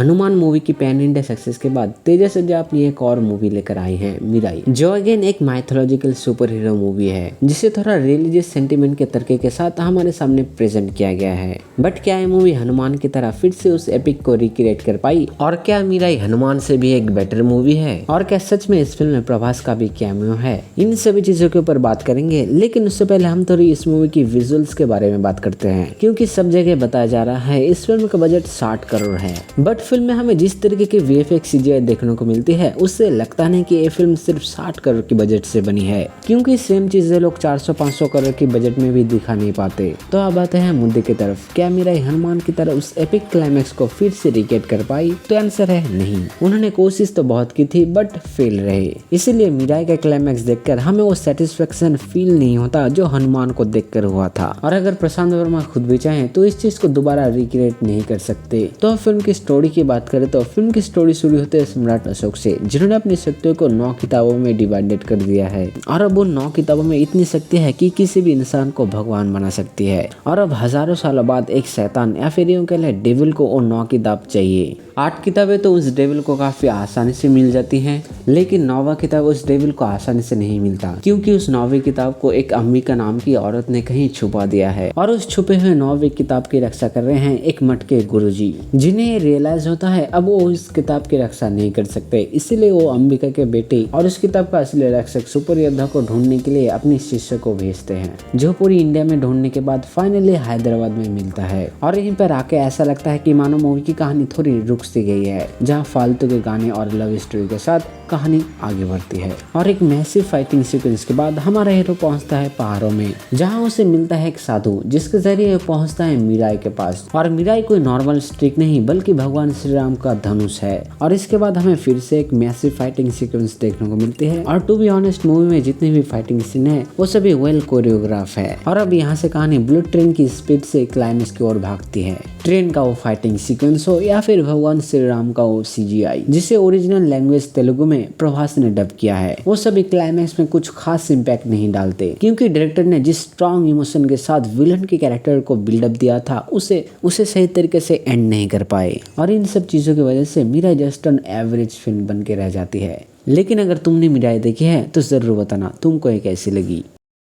Hanuman movie की pan India success के बाद तेजस सर्जा अपनी एक और मूवी लेकर आई है मिराई, जो अगेन एक माइथोलॉजिकल सुपर हीरो मूवी है जिसे थोड़ा रिलीजियस सेंटिमेंट के तरीके के साथ हमारे सामने प्रेजेंट किया गया है। बट क्या ये मूवी हनुमान की तरह फिर से उस एपिक को रिक्रिएट कर पाई, और क्या मिराई हनुमान से भी एक बेटर मूवी है, और क्या सच में इस फिल्म में प्रभास का भी कैमियो है, इन सभी चीजों के ऊपर बात करेंगे। लेकिन उससे पहले हम थोड़ी इस मूवी की विजुअल्स के बारे में बात करते हैं, क्योंकि सब जगह बताया जा रहा है इस फिल्म का बजट 60 करोड़ है। बट फिल्म में हमें जिस तरीके की VFX CGI देखने को मिलती है उससे लगता नहीं कि ये फिल्म सिर्फ 60 करोड़ की बजट से बनी है, क्योंकि सेम चीजें लोग 400-500 करोड़ की बजट में भी दिखा नहीं पाते। तो अब आते हैं मुद्दे की तरफ, क्या मिराई हनुमान की तरह उस एपिक क्लाइमैक्स को फिर से रिक्रिएट कर पाई? तो आंसर है नहीं। उन्होंने कोशिश तो बहुत की थी बट फेल रहे। इसीलिए मिराई का क्लाइमैक्स देखकर हमें वो सेटिस्फेक्शन फील नहीं होता जो हनुमान को देखकर हुआ था। और अगर प्रशांत वर्मा खुद भी चाहें तो इस चीज को दोबारा रिक्रिएट नहीं कर सकते। तो फिल्म की स्टोरी की बात करें तो फिल्म की स्टोरी शुरू होते है सम्राट अशोक से, जिन्होंने अपनी शक्तियों को 9 किताबों में डिवाइडेड कर दिया है। और अब उन 9 किताबों में इतनी शक्ति है कि किसी भी इंसान को भगवान बना सकती है। और अब हजारों सालों बाद एक शैतान या फिर यूं कह ले डेविल को वो 9 किताब चाहिए। 8 किताबें तो उस डेविल को काफी आसानी से मिल जाती हैं, लेकिन 9वां किताब उस डेविल को आसानी से नहीं मिलता, क्योंकि उस 9वीं किताब को एक अंबिका नाम की औरत ने कहीं छुपा दिया है। और उस छुपे हुए 9वीं किताब की रक्षा कर रहे हैं एक मटके गुरुजी, जिन्हें ये रियलाइज होता है अब वो उस किताब की रक्षा नहीं कर सकते। इसीलिए वो अंबिका के बेटे और उस किताब का असली रक्षक सुपर योद्धा को ढूंढने के लिए अपने शिष्य को भेजते हैं, जो पूरी इंडिया में ढूंढने के बाद फाइनली हैदराबाद में मिलता है। और यहीं पर आके ऐसा लगता है कि मानो मूवी की कहानी थोड़ी रुक सी गई है, जहाँ फालतू के गाने और लव स्टोरी के साथ कहानी आगे बढ़ती है। और एक मैसिव फाइटिंग सीक्वेंस के बाद हमारा हीरो पहुंचता है पहाड़ों में, जहां उसे मिलता है एक साधु, जिसके जरिए पहुंचता है मिराई के पास। और मिराई कोई नॉर्मल स्टिक नहीं बल्कि भगवान श्री राम का धनुष है। और इसके बाद हमें फिर से एक मैसिव फाइटिंग सीक्वेंस देखने को मिलती है। और टू बी ऑनेस्ट मूवी में जितनी भी फाइटिंग सीन है वो सभी वेल कोरियोग्राफ है। और अब यहाँ से कहानी बुलेट ट्रेन की स्पीड से क्लाइमेक्स की ओर भागती है। ट्रेन का वो फाइटिंग सीक्वेंस हो या फिर भगवान श्री राम का वो CGI, जिसे ओरिजिनल लैंग्वेज तेलुगु में प्रभास ने डब किया है, वो सभी क्लाइमैक्स में कुछ खास इम्पैक्ट नहीं डालते, क्योंकि डायरेक्टर ने जिस स्ट्रॉन्ग इमोशन के साथ विलन के कैरेक्टर को बिल्डअप दिया था उसे सही तरीके से एंड नहीं कर पाए। और इन सब चीजों की वजह से Mirai just an average film बन के रह जाती है। लेकिन अगर तुमने मिराई देखी है तो जरूर बताना तुमको ये कैसी लगी।